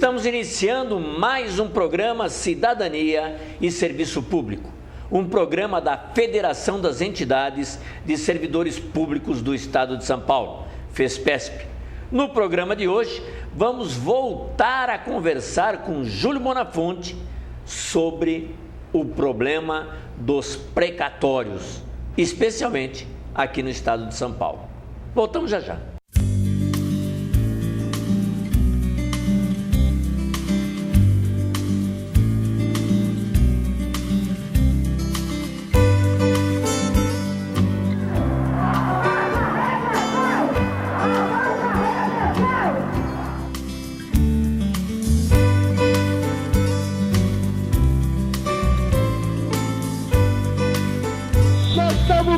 Estamos iniciando mais um programa Cidadania e Serviço Público, um programa da Federação das Entidades de Servidores Públicos do Estado de São Paulo, FESPESP. No programa de hoje, vamos voltar a conversar com Júlio Bonafonte sobre o problema dos precatórios, especialmente aqui no Estado de São Paulo. Voltamos já já.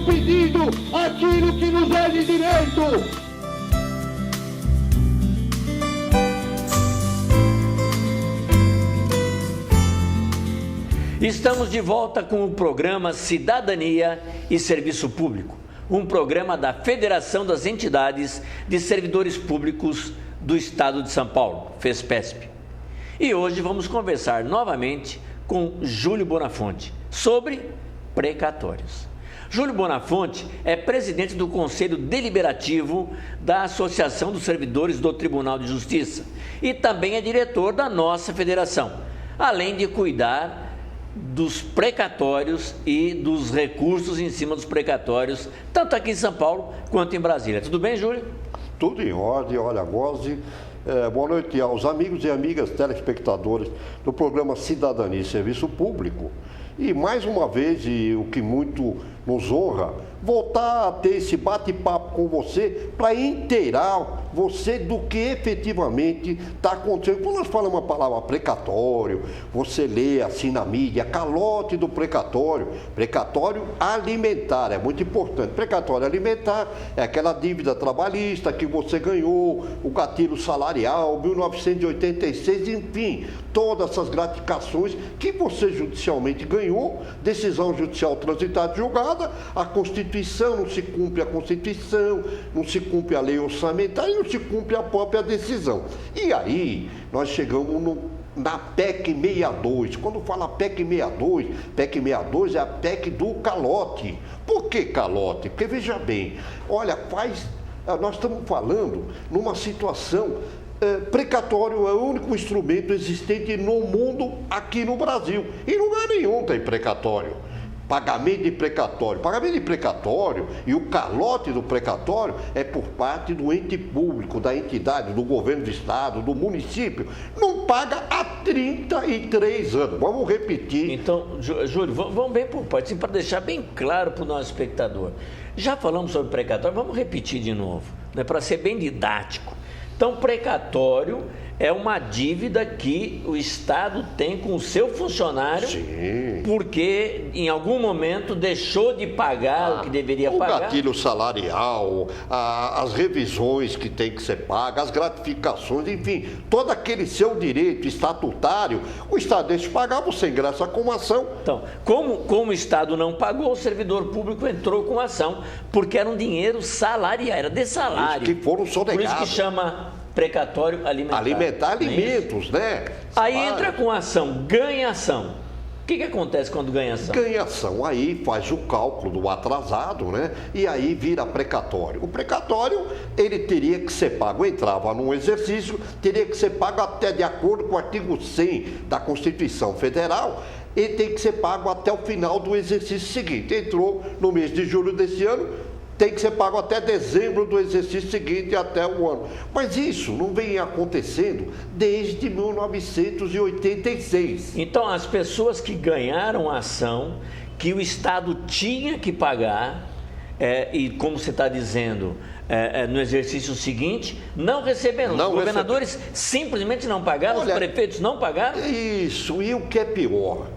Pedindo aquilo que nos é de direito. Estamos de volta com o programa Cidadania e Serviço Público, um programa da Federação das Entidades de Servidores Públicos do Estado de São Paulo, FESPESP. E hoje vamos conversar novamente com Júlio Bonafonte sobre precatórios. Júlio Bonafonte é presidente do Conselho Deliberativo da Associação dos Servidores do Tribunal de Justiça e também é diretor da nossa federação, além de cuidar dos precatórios e dos recursos em cima dos precatórios, tanto aqui em São Paulo quanto em Brasília. Tudo bem, Júlio? Tudo em ordem, olha, Goze. Boa noite aos amigos e amigas telespectadores do programa Cidadania e Serviço Público. E mais uma vez, e o que muito nos honra, voltar a ter esse bate-papo com você para inteirar você do que efetivamente está acontecendo. Quando nós falamos a palavra precatório, você lê assim na mídia, calote do precatório alimentar, é muito importante. Precatório alimentar é aquela dívida trabalhista que você ganhou, o gatilho salarial, 1986, enfim, todas essas gratificações que você judicialmente ganhou, decisão judicial transitada e julgada, a Constituição, não se cumpre a Constituição, não se cumpre a lei orçamentária e não se cumpre a própria decisão. E aí, nós chegamos na PEC 62. Quando fala PEC 62 é a PEC do calote. Por que calote? Porque, veja bem, olha, nós estamos falando numa situação... precatório é o único instrumento existente no mundo aqui no Brasil. E em lugar nenhum tem precatório. Pagamento de precatório e o calote do precatório é por parte do ente público, da entidade, do governo do estado, do município. Não paga há 33 anos. Vamos repetir. Então, Júlio, vamos bem por partes, para deixar bem claro para o nosso espectador. Já falamos sobre precatório, vamos repetir de novo, né, para ser bem didático. Então, precatório é uma dívida que o Estado tem com o seu funcionário. Sim. Porque em algum momento deixou de pagar o que deveria pagar. O gatilho salarial, as revisões que tem que ser pagas, as gratificações, enfim, todo aquele seu direito estatutário, o Estado deixa de pagar, você ingressa com uma ação. Então, como o Estado não pagou, o servidor público entrou com ação, porque era um dinheiro salarial, era de salário. Isso que foram sonegados. Por isso que chama precatório alimentar. Alimentar alimentos, né? Aí entra com ação, ganha ação. O que acontece quando ganha ação? Ganha ação, aí faz o cálculo do atrasado, né? E aí vira precatório. O precatório, ele teria que ser pago, entrava num exercício, teria que ser pago até de acordo com o artigo 100 da Constituição Federal, ele tem que ser pago até o final do exercício seguinte. Entrou no mês de julho desse ano, tem que ser pago até dezembro do exercício seguinte, até o ano. Mas isso não vem acontecendo desde 1986. Então, as pessoas que ganharam a ação, que o Estado tinha que pagar, e como você está dizendo, no exercício seguinte, não receberam. Os governadores simplesmente não pagaram, os prefeitos não pagaram? Isso, e o que é pior,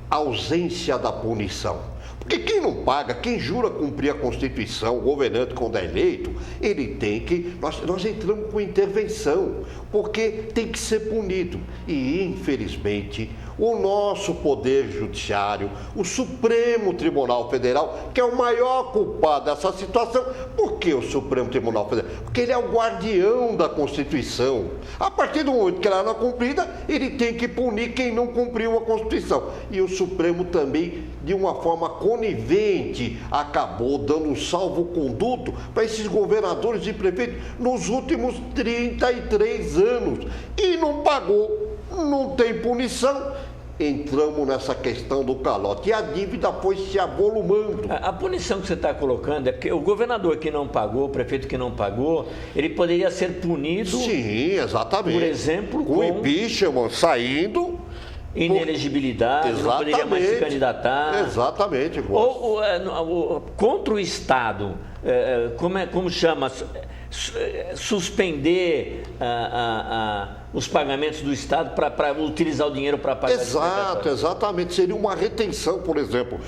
a ausência da punição. Porque quem não paga, quem jura cumprir a Constituição, o governante quando é eleito, ele tem que... Nós entramos com intervenção, porque tem que ser punido. E, infelizmente, o nosso Poder Judiciário, o Supremo Tribunal Federal, que é o maior culpado dessa situação. Por que o Supremo Tribunal Federal? Porque ele é o guardião da Constituição. A partir do momento que ela não é cumprida, ele tem que punir quem não cumpriu a Constituição. E o Supremo também, de uma forma conivente, acabou dando um salvo-conduto para esses governadores e prefeitos nos últimos 33 anos. E não pagou, não tem punição. Entramos nessa questão do calote e a dívida foi se avolumando. A punição que você está colocando é porque o governador que não pagou, o prefeito que não pagou, ele poderia ser punido. Sim, exatamente. Por exemplo, com impeachment saindo. Inelegibilidade, não poderia mais se candidatar. Exatamente. Ou contra o Estado, como chama? Suspender os pagamentos do Estado para utilizar o dinheiro para pagar. Exatamente. Seria uma retenção, por exemplo.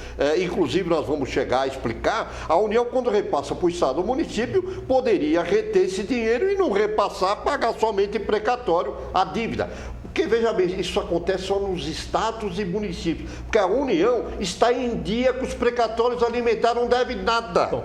Inclusive, nós vamos chegar a explicar, a União, quando repassa para o Estado ou município, poderia reter esse dinheiro e não repassar, pagar somente precatório a dívida. Porque, veja bem, isso acontece só nos estados e municípios, porque a União está em dia com os precatórios alimentares, não deve nada. Bom,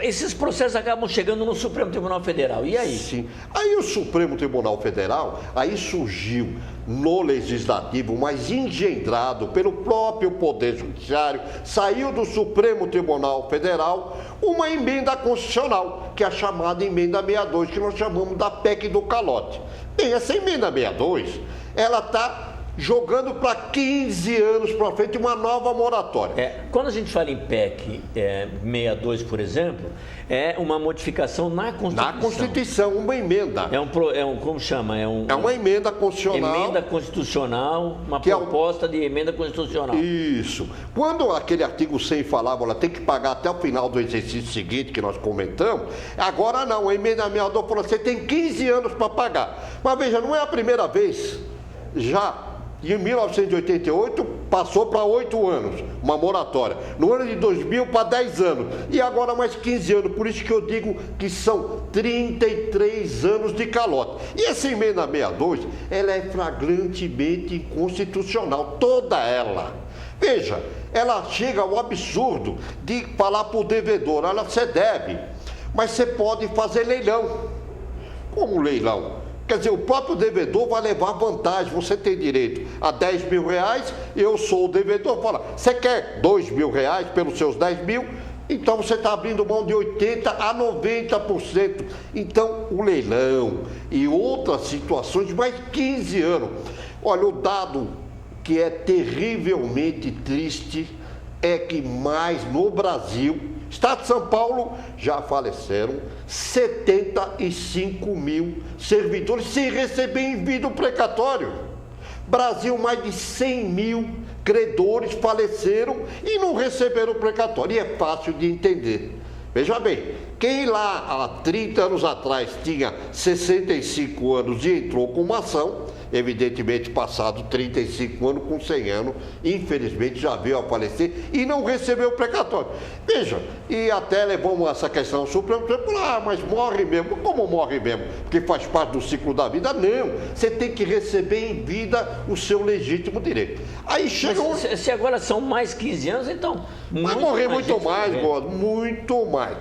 esses processos acabam chegando no Supremo Tribunal Federal, e aí? Sim. Aí o Supremo Tribunal Federal, aí surgiu no Legislativo, mas engendrado pelo próprio Poder Judiciário, saiu do Supremo Tribunal Federal uma emenda constitucional, que é a chamada Emenda 62, que nós chamamos da PEC do calote. Bem, essa Emenda 62, ela está jogando para 15 anos para frente uma nova moratória. Quando a gente fala em PEC 62, por exemplo, é uma modificação na Constituição. Na Constituição, uma emenda. Como chama? É uma emenda constitucional. Emenda constitucional, uma proposta de emenda constitucional. Isso. Quando aquele artigo 100 falava, ela tem que pagar até o final do exercício seguinte, que nós comentamos, agora não, a emenda 62 falou, você tem 15 anos para pagar. Mas veja, não é a primeira vez, já em 1988 passou para 8 anos, uma moratória. No ano de 2000 para 10 anos. E agora mais 15 anos. Por isso que eu digo que são 33 anos de calote. E essa emenda 62, ela é flagrantemente inconstitucional. Toda ela. Veja, ela chega ao absurdo de falar para o devedor, olha, você deve, mas você pode fazer leilão. Como leilão? Quer dizer, o próprio devedor vai levar vantagem. Você tem direito a 10 mil reais, eu sou o devedor. Fala, você quer 2 mil reais pelos seus 10 mil? Então você está abrindo mão de 80% a 90%. Então, o leilão e outras situações, mais 15 anos. Olha, o dado que é terrivelmente triste é que mais no Brasil, Estado de São Paulo, já faleceram 75 mil servidores sem receber envio precatório. Brasil, mais de 100 mil credores faleceram e não receberam precatório. E é fácil de entender. Veja bem, quem lá há 30 anos atrás tinha 65 anos e entrou com uma ação, evidentemente passado 35 anos com 100 anos, infelizmente já veio a falecer e não recebeu o precatório. Veja, e até levamos essa questão ao Supremo Tribunal, mas morre mesmo. Como morre mesmo? Porque faz parte do ciclo da vida? Não, você tem que receber em vida o seu legítimo direito. Aí chega se agora são mais 15 anos, então... Vai morrer muito mais, Gordo, muito mais.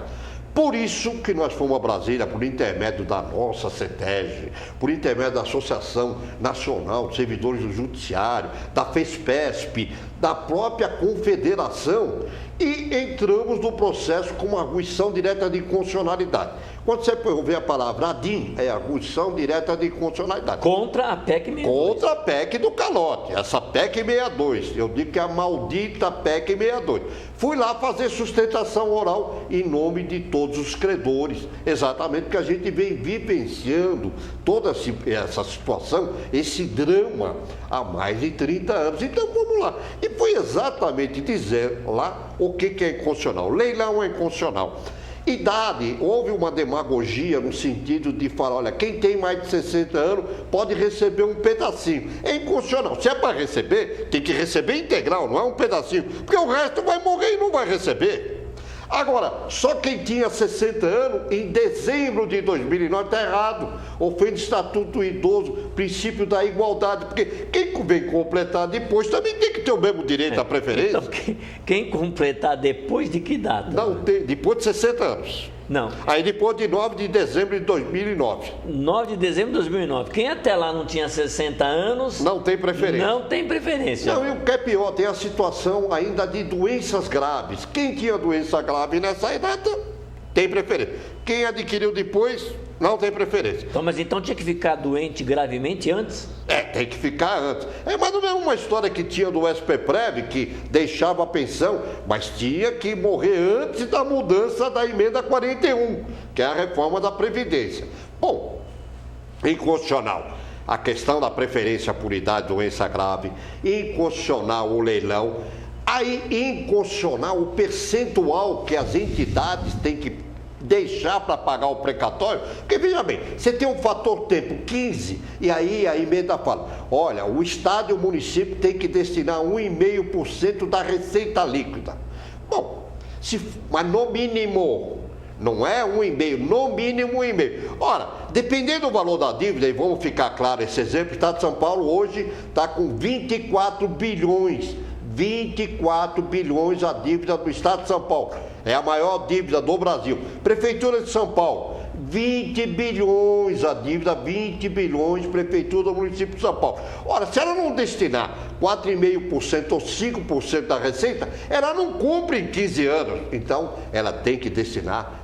Por isso que nós fomos a Brasília, por intermédio da nossa CETEG, por intermédio da Associação Nacional de Servidores do Judiciário, da FESPESP, da própria Confederação, e entramos no processo com uma arguição direta de inconstitucionalidade. Quando você ouvir a palavra ADIM, é arguição direta de inconstitucionalidade. Contra a PEC 62. Contra a PEC do calote, essa PEC 62. Eu digo que é a maldita PEC 62. Fui lá fazer sustentação oral em nome de todos os credores, exatamente porque a gente vem vivenciando toda essa situação, esse drama, há mais de 30 anos. Então vamos lá. E foi exatamente dizer lá o que é inconstitucional. Leilão é inconstitucional. Idade, houve uma demagogia no sentido de falar, olha, quem tem mais de 60 anos pode receber um pedacinho. É inconstitucional. Se é para receber, tem que receber integral, não é um pedacinho, porque o resto vai morrer e não vai receber. Agora, só quem tinha 60 anos, em dezembro de 2009, está errado. Ofende o Estatuto do Idoso, princípio da igualdade, porque quem vem completar depois também tem que ter o mesmo direito à preferência. Então, quem completar depois de que data? Não, depois de 60 anos. Não. Aí depois de 9 de dezembro de 2009. 9 de dezembro de 2009. Quem até lá não tinha 60 anos... Não tem preferência. Não tem preferência. Não, e o que é pior, tem a situação ainda de doenças graves. Quem tinha doença grave nessa idade tem preferência. Quem adquiriu depois não tem preferência. Então, mas então tinha que ficar doente gravemente antes? Tem que ficar antes. Mas não é uma história que tinha do SPPrev, que deixava a pensão, mas tinha que morrer antes da mudança da emenda 41, que é a reforma da Previdência. Bom, inconstitucional a questão da preferência por idade, doença grave, inconstitucional o leilão, aí inconstitucional o percentual que as entidades têm que deixar para pagar o precatório, porque veja bem, você tem um fator tempo 15, e aí a emenda fala, olha, o Estado e o município tem que destinar 1,5% da receita líquida. Bom, mas no mínimo, não é 1,5%, no mínimo 1,5%. Ora, dependendo do valor da dívida, e vamos ficar claro esse exemplo, o Estado de São Paulo hoje está com 24 bilhões a dívida do Estado de São Paulo. É a maior dívida do Brasil. Prefeitura de São Paulo, 20 bilhões a dívida, 20 bilhões, Prefeitura do município de São Paulo. Ora, se ela não destinar 4,5% ou 5% da receita, ela não cumpre em 15 anos. Então, ela tem que destinar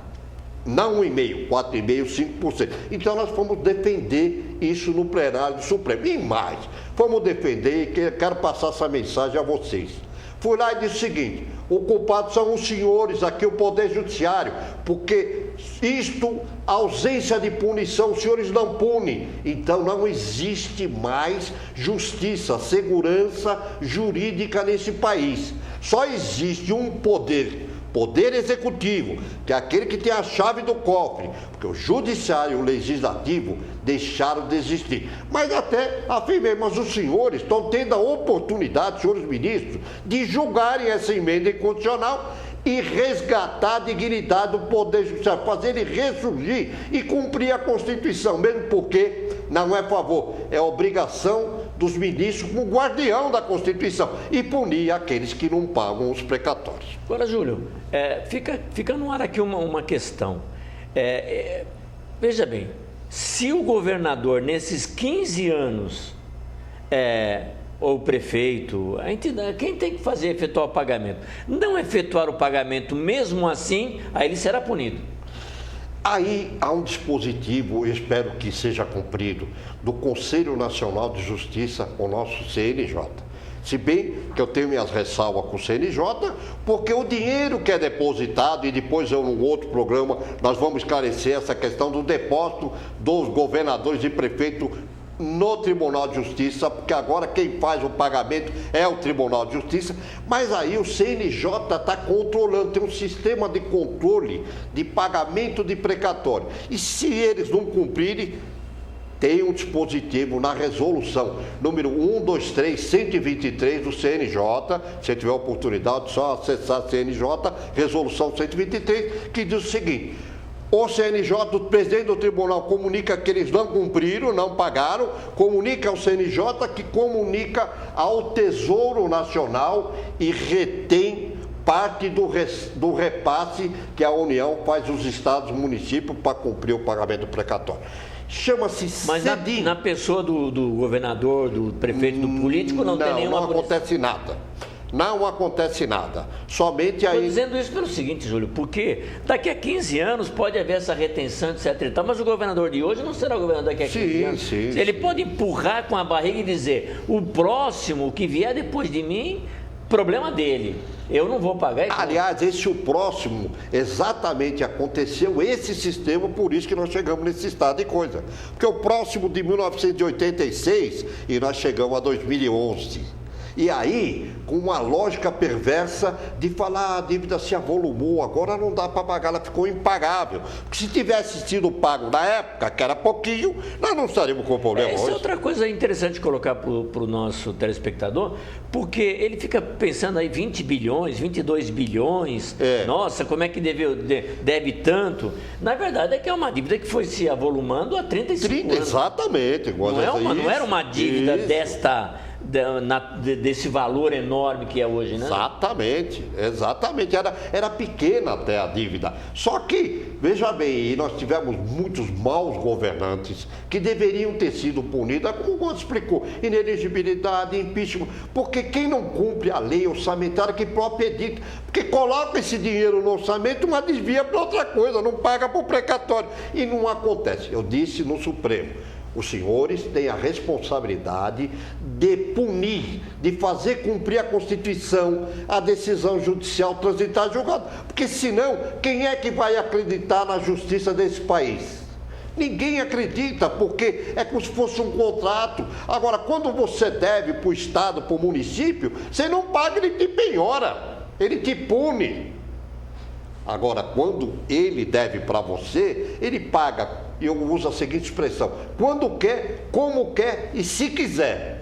não 1,5%, 4,5%, 5%. Então nós fomos defender isso no plenário do Supremo. E mais, fomos defender, e quero passar essa mensagem a vocês. Fui lá e disse o seguinte, o culpado são os senhores aqui, o Poder Judiciário, porque isto, ausência de punição, os senhores não punem. Então não existe mais justiça, segurança jurídica nesse país. Só existe um Poder Executivo, que é aquele que tem a chave do cofre, porque o Judiciário e o Legislativo deixaram de existir. Mas até afirmei, mas os senhores estão tendo a oportunidade, senhores ministros, de julgarem essa emenda inconstitucional e resgatar a dignidade do Poder Judiciário, fazer ele ressurgir e cumprir a Constituição, mesmo porque não é favor, é obrigação dos ministros como guardião da Constituição e punir aqueles que não pagam os precatórios. Agora, Júlio, fica no ar aqui uma questão. Veja bem, se o governador, nesses 15 anos, ou o prefeito, a entidade, quem tem que efetuar o pagamento, não efetuar o pagamento mesmo assim, aí ele será punido. Aí há um dispositivo, eu espero que seja cumprido, do Conselho Nacional de Justiça, o nosso CNJ. Se bem que eu tenho minhas ressalvas com o CNJ, porque o dinheiro que é depositado, e depois no outro programa nós vamos esclarecer essa questão do depósito dos governadores e prefeitos no Tribunal de Justiça, porque agora quem faz o pagamento é o Tribunal de Justiça, mas aí o CNJ está controlando, tem um sistema de controle de pagamento de precatório. E se eles não cumprirem, tem um dispositivo na resolução número 123/123 do CNJ, se tiver oportunidade, só acessar CNJ, resolução 123, que diz o seguinte: o CNJ, o presidente do tribunal, comunica que eles não cumpriram, não pagaram, comunica ao CNJ, que comunica ao Tesouro Nacional e retém parte do repasse que a União faz aos estados e municípios para cumprir o pagamento precatório. Chama-se Mas na pessoa do governador, do prefeito, do político, não tem nenhuma... Não acontece nada. Não acontece nada. Somente aí... Estou dizendo isso pelo seguinte, Júlio, porque daqui a 15 anos pode haver essa retenção, etc. e tal, mas o governador de hoje não será o governador daqui a 15 anos. Sim. Ele pode empurrar com a barriga e dizer, o próximo que vier depois de mim, problema dele. Eu não vou pagar. Aliás, o próximo, exatamente aconteceu esse sistema, por isso que nós chegamos nesse estado de coisa. Porque o próximo de 1986 e nós chegamos a 2011. E aí, com uma lógica perversa de falar a dívida se avolumou, agora não dá para pagar, ela ficou impagável. Porque se tivesse sido pago na época, que era pouquinho, nós não estaríamos com problema hoje. Essa é outra coisa interessante colocar para o nosso telespectador, porque ele fica pensando aí 20 bilhões, 22 bilhões, nossa, como é que deve tanto? Na verdade é que é uma dívida que foi se avolumando há 35 anos. Exatamente. Não era uma dívida desse valor enorme que é hoje, né? Exatamente. Era pequena até a dívida. Só que, veja bem, nós tivemos muitos maus governantes que deveriam ter sido punidos, como o Gomes explicou, inelegibilidade, impeachment, porque quem não cumpre a lei orçamentária que próprio edita, porque coloca esse dinheiro no orçamento, mas desvia para outra coisa, não paga por precatório. E não acontece. Eu disse no Supremo, os senhores têm a responsabilidade de punir, de fazer cumprir a Constituição, a decisão judicial transitar julgado. Porque senão, quem é que vai acreditar na justiça desse país? Ninguém acredita, porque é como se fosse um contrato. Agora, quando você deve para o Estado, para o município, você não paga, ele te penhora, ele te pune. Agora, quando ele deve para você, ele paga. Eu uso a seguinte expressão: quando quer, como quer e se quiser.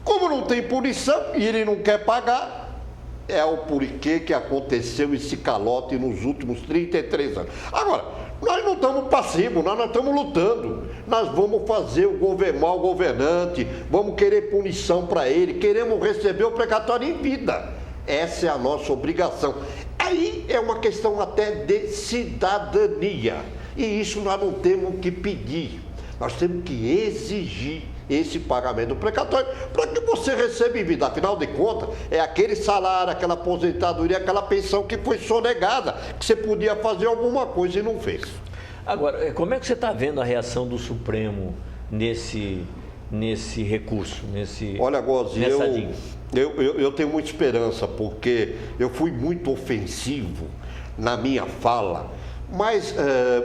Como não tem punição e ele não quer pagar, é o porquê que aconteceu esse calote nos últimos 33 anos. Agora, nós não estamos passivos, nós não estamos lutando. Nós vamos fazer o mal governante, vamos querer punição para ele, queremos receber o precatório em vida. Essa é a nossa obrigação. Aí é uma questão até de cidadania. E isso nós não temos que pedir, nós temos que exigir esse pagamento do precatório para que você receba em vida. Afinal de contas, é aquele salário, aquela aposentadoria, aquela pensão que foi sonegada, que você podia fazer alguma coisa e não fez. Agora, como é que você está vendo a reação do Supremo nesse recurso, Olha, Gozi, eu tenho muita esperança, porque eu fui muito ofensivo na minha fala, mas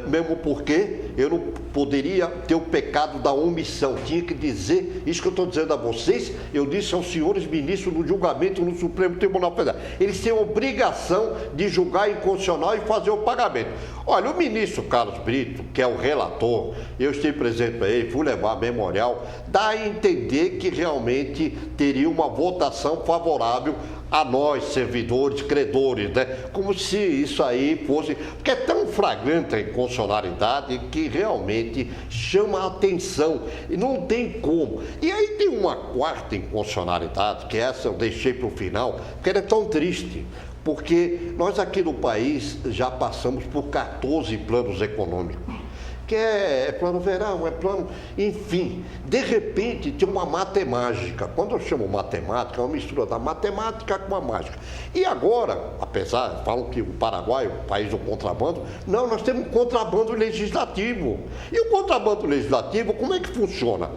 mesmo porque eu não poderia ter o pecado da omissão, tinha que dizer isso que eu estou dizendo a vocês. Eu disse aos senhores ministros do julgamento no Supremo Tribunal Federal, eles têm a obrigação de julgar inconstitucional e fazer o pagamento. Olha, o ministro Carlos Brito, que é o relator, eu estive presente para ele, fui levar a memorial, dá a entender que realmente teria uma votação favorável a nós, servidores, credores, né? Como se isso aí fosse... Porque é tão flagrante a inconstitucionalidade que realmente chama a atenção e não tem como. E aí tem uma quarta inconstitucionalidade, que essa eu deixei para o final, porque ela é tão triste. Porque nós aqui no país já passamos por 14 planos econômicos. Que é plano verão, é plano... Enfim, de repente tem uma matemática. Quando eu chamo matemática, é uma mistura da matemática com a mágica. E agora, apesar, falam que o Paraguai é o país do contrabando, não, nós temos um contrabando legislativo. E o contrabando legislativo, como é que funciona?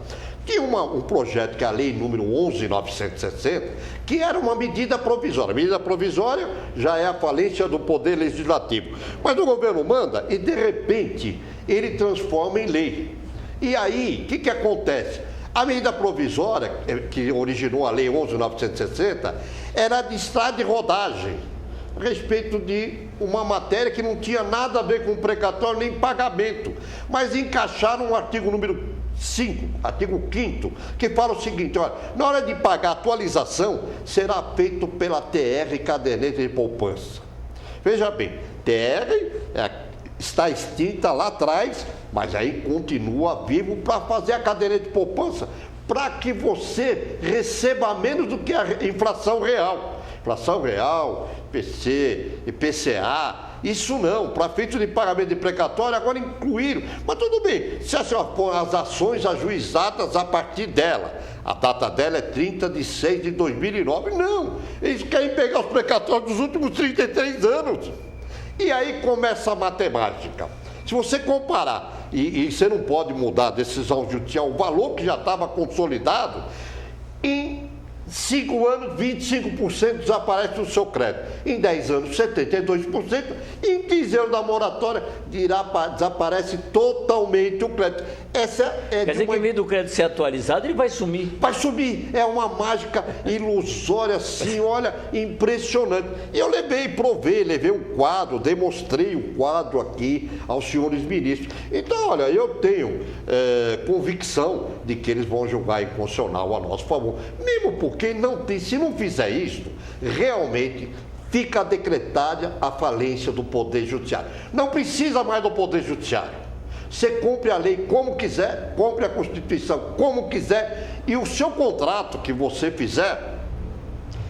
Tinha um projeto que é a lei número 11.960, que era uma medida provisória. A medida provisória já é a falência do poder legislativo. Mas o governo manda e, de repente, ele transforma em lei. E aí, o que acontece? A medida provisória, que originou a lei 11.960, era de estrada de rodagem, a respeito de uma matéria que não tinha nada a ver com precatório nem pagamento. Mas encaixaram o artigo número 5, artigo 5º, que fala o seguinte: olha, na hora de pagar a atualização, será feito pela TR, caderneta de poupança. Veja bem, TR está extinta lá atrás, mas aí continua vivo para fazer a caderneta de poupança, para que você receba menos do que a inflação real. Inflação real, IPC, IPCA, isso não, para efeito de pagamento de precatório, agora incluíram. Mas tudo bem, se as ações ajuizadas a partir dela, a data dela é 30/6/2009, não, eles querem pegar os precatórios dos últimos 33 anos. E aí começa a matemática. Se você comparar, e você não pode mudar a decisão judicial, o valor que já estava consolidado, em 5 anos, 25% desaparece do seu crédito. Em 10 anos, 72%. E em 15 anos da moratória, desaparece totalmente o crédito. Essa é Quer dizer que, em vez do crédito ser atualizado, ele vai sumir. Vai sumir. É uma mágica ilusória, assim, olha, impressionante. E eu levei um quadro, demonstrei o quadro aqui aos senhores ministros. Então, olha, eu tenho convicção de que eles vão julgar inconstitucional a nosso favor. Mesmo porque não tem, se não fizer isso, realmente fica decretada a falência do Poder Judiciário. Não precisa mais do Poder Judiciário. Você cumpre a lei como quiser, cumpre a Constituição como quiser, e o seu contrato que você fizer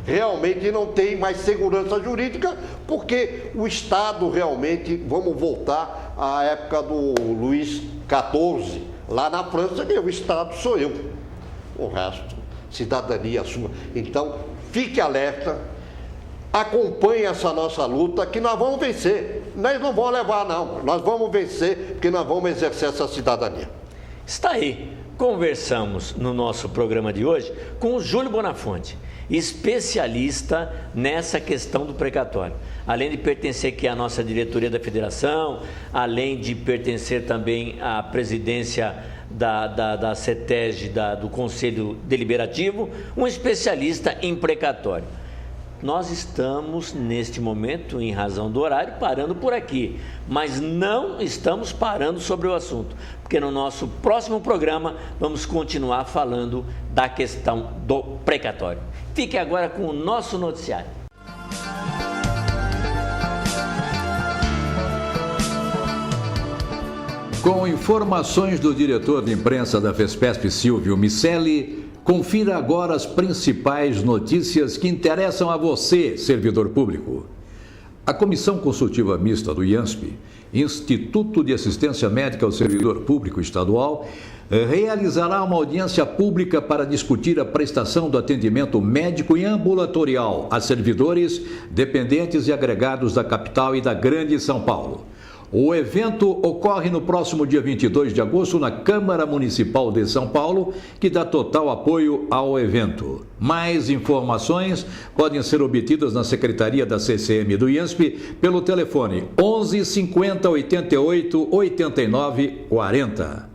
realmente não tem mais segurança jurídica, porque o Estado realmente, vamos voltar à época do Luís XIV, lá na França, que o Estado sou eu. O resto, cidadania sua. Então, fique alerta, acompanhe essa nossa luta, que nós vamos vencer. Nós não vamos levar, não. Nós vamos vencer, porque nós vamos exercer essa cidadania. Está aí. Conversamos no nosso programa de hoje com o Júlio Bonafonte, especialista nessa questão do precatório. Além de pertencer aqui à nossa diretoria da federação, além de pertencer também à presidência da CETEG, do Conselho Deliberativo, um especialista em precatório. Nós estamos, neste momento, em razão do horário, parando por aqui, mas não estamos parando sobre o assunto, porque no nosso próximo programa vamos continuar falando da questão do precatório. Fique agora com o nosso noticiário. Com informações do diretor de imprensa da FESPESP, Silvio Miceli, confira agora as principais notícias que interessam a você, servidor público. A Comissão Consultiva Mista do IANSP, Instituto de Assistência Médica ao Servidor Público Estadual, realizará uma audiência pública para discutir a prestação do atendimento médico e ambulatorial a servidores, dependentes e agregados da capital e da Grande São Paulo. O evento ocorre no próximo dia 22 de agosto na Câmara Municipal de São Paulo, que dá total apoio ao evento. Mais informações podem ser obtidas na Secretaria da CCM do IANSP pelo telefone 11 50 88 89 40.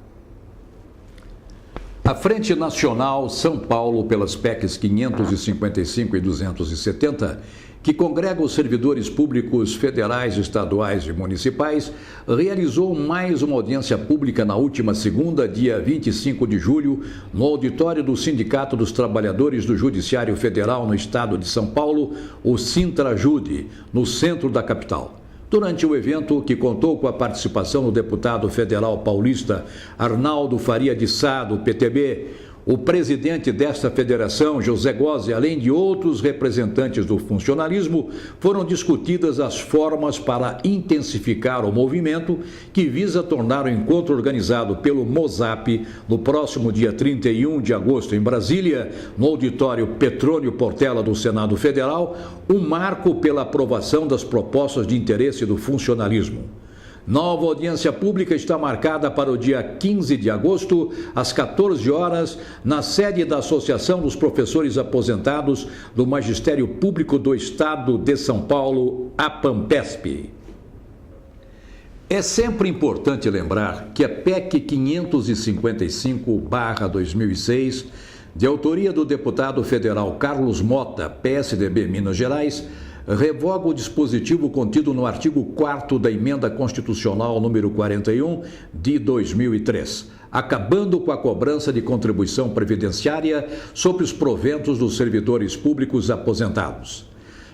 A Frente Nacional São Paulo pelas PECs 555 e 270, que congrega os servidores públicos federais, estaduais e municipais, realizou mais uma audiência pública na última segunda, dia 25 de julho, no auditório do Sindicato dos Trabalhadores do Judiciário Federal no Estado de São Paulo, o Sintrajude, no centro da capital. Durante o evento, que contou com a participação do deputado federal paulista Arnaldo Faria de Sá, do PTB, o presidente desta federação, José Gozzi, além de outros representantes do funcionalismo, foram discutidas as formas para intensificar o movimento que visa tornar o encontro organizado pelo MOSAP no próximo dia 31 de agosto em Brasília, no auditório Petrônio Portela do Senado Federal, um marco pela aprovação das propostas de interesse do funcionalismo. Nova audiência pública está marcada para o dia 15 de agosto, às 14 horas, na sede da Associação dos Professores Aposentados do Magistério Público do Estado de São Paulo, a PAMPESP. É sempre importante lembrar que a PEC 555/2006, de autoria do deputado federal Carlos Mota, PSDB Minas Gerais, revoga o dispositivo contido no artigo 4º da Emenda Constitucional número 41 de 2003, acabando com a cobrança de contribuição previdenciária sobre os proventos dos servidores públicos aposentados,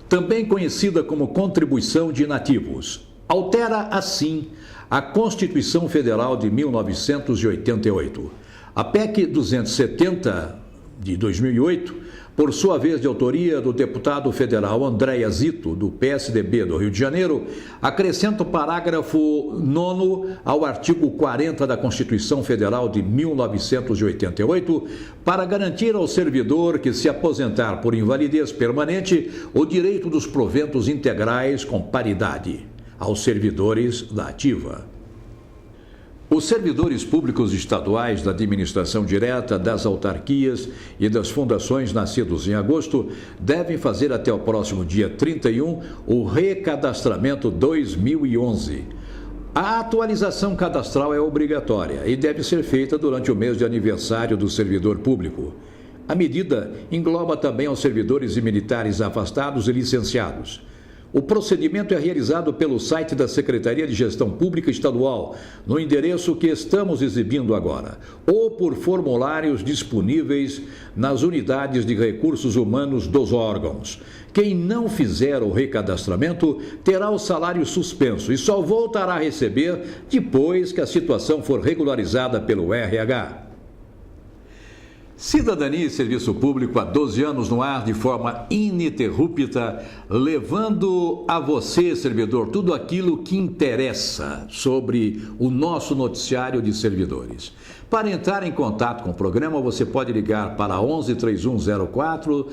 também conhecida como contribuição de inativos. Altera, assim, a Constituição Federal de 1988. A PEC 270 de 2008, por sua vez de autoria do deputado federal Andréa Zito, do PSDB do Rio de Janeiro, acrescenta o parágrafo 9º ao artigo 40 da Constituição Federal de 1988 para garantir ao servidor que se aposentar por invalidez permanente o direito dos proventos integrais com paridade aos servidores da ativa. Os servidores públicos estaduais da administração direta, das autarquias e das fundações nascidos em agosto devem fazer até o próximo dia 31 o recadastramento 2011. A atualização cadastral é obrigatória e deve ser feita durante o mês de aniversário do servidor público. A medida engloba também os servidores e militares afastados e licenciados. O procedimento é realizado pelo site da Secretaria de Gestão Pública Estadual, no endereço que estamos exibindo agora, ou por formulários disponíveis nas unidades de recursos humanos dos órgãos. Quem não fizer o recadastramento terá o salário suspenso e só voltará a receber depois que a situação for regularizada pelo RH. Cidadania e Serviço Público há 12 anos no ar de forma ininterrupta, levando a você, servidor, tudo aquilo que interessa sobre o nosso noticiário de servidores. Para entrar em contato com o programa, você pode ligar para 11 3104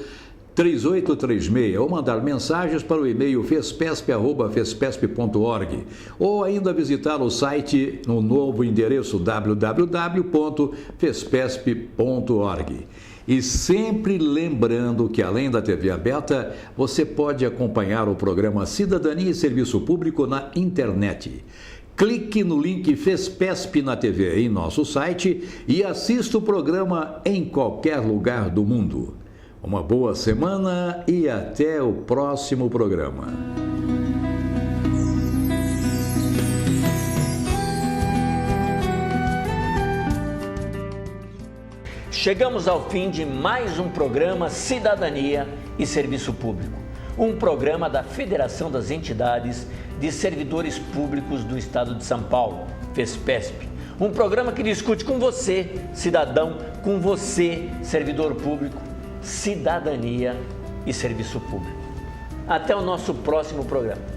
3836 ou mandar mensagens para o e-mail fespesp@fespesp.org ou ainda visitar o site no novo endereço www.fespesp.org. E sempre lembrando que, além da TV aberta, você pode acompanhar o programa Cidadania e Serviço Público na internet. Clique no link Fespesp na TV em nosso site e assista o programa em qualquer lugar do mundo. Uma boa semana e até o próximo programa. Chegamos ao fim de mais um programa Cidadania e Serviço Público, um programa da Federação das Entidades de Servidores Públicos do Estado de São Paulo, Fespesp. Um programa que discute com você, cidadão, com você, servidor público, cidadania e serviço público. Até o nosso próximo programa.